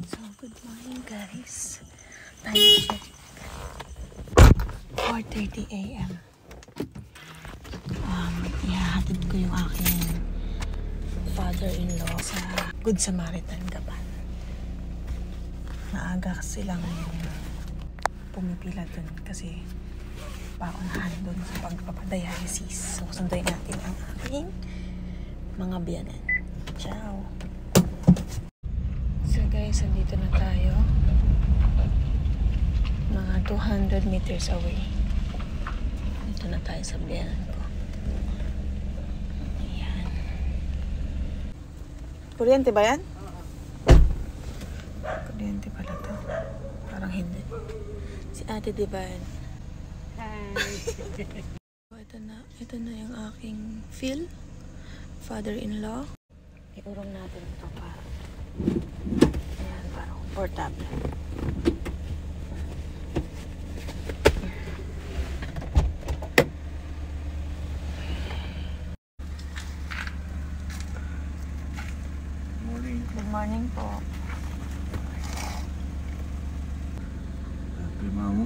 So, good morning guys. Time check. 4:30 AM. Ihahatid ko yung aking father-in-law sa Good Samaritan, Gapan. Maaga silang pumipila dun kasi paunahan dun sa pagpapadialysis. So, sunduin natin ang aking mga biyanan. Ciao! So guys, andito na tayo. Mga 200 meters away. Dito na tayo sa biyanan ko. Ayan. Kuryente ba yan? Kuryente pala to. Parang hindi. Si Ate Divan. Hi. Ito na yung aking father-in-law. Iurong natin ito para ayan, parang portable. Good morning po. Happy mamo?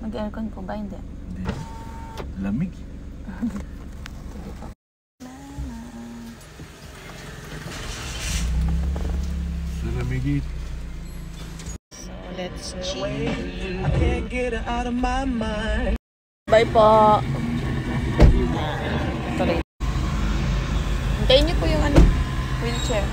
Mag-aircon po ba? Hindi. Hindi. Lamig. Lamigit. So, let's chill. I can't get her out of my mind. Bye po. Tuloy. Hintayin niyo po yung wheelchair.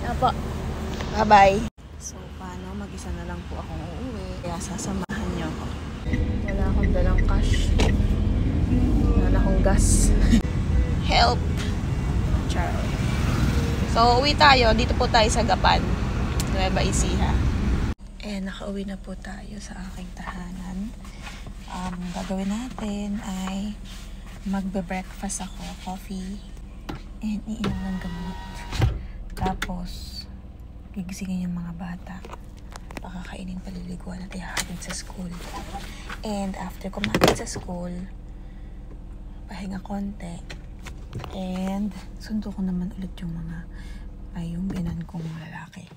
Apo. Bye-bye. So, paano? Mag-isa na lang po akong uuwi. Kaya sasamahan niyo ako. Wala akong dalang cash. Wala akong gas. Help! Char. So, uwi tayo. Dito po tayo sa Gapan. Nueva Ecija. Nakauwi na po tayo sa aking tahanan. Gagawin natin ay magbe-breakfast ako. Coffee. And iinom ng gamot. Tapos, gigisingin yung mga bata. Pakakainin, paliliguan at ihahatid sa school. And after kumain sa school, pahinga konti. And sundo ko naman ulit yung yung biyanan kong lalaki.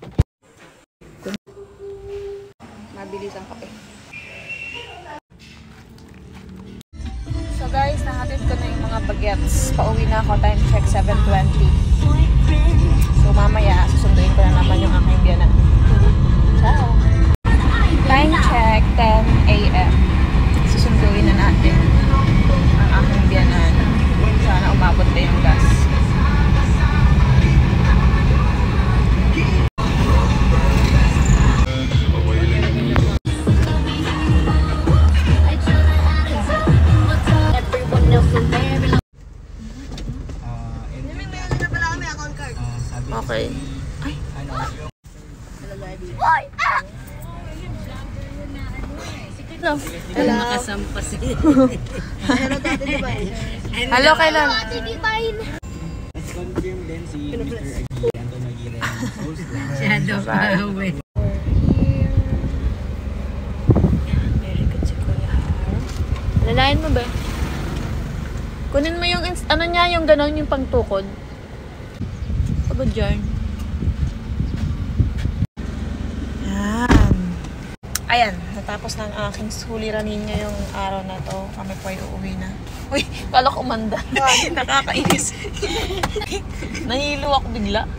Mabilis ang kape. So guys, nahatid ko na yung mga bagets. Pauwi na ako. Time check 7:20. So mamaya, susunduin ko na naman yung aking biyanan. Ciao! Time check 10 AM. Susunduin na natin ang aking biyanan. Sana umabot na yung gas. Okay. Ay. Hello. Hello. Nakasampas. Hello, kailan? Let's confirm din si Mr. Aguilanto Maguire. Shadow Power. Very good si Kuya Har. Lalayan mo ba? Kunin mo yung, yung gano'n yung pangtukod. Pagod dyan. Yan. Ayan, natapos na ang aking suliranin ngayong araw na to. Kami po ay uuwi na. Uy, kala ko umanda. Nakakainis. Nahilo ako bigla.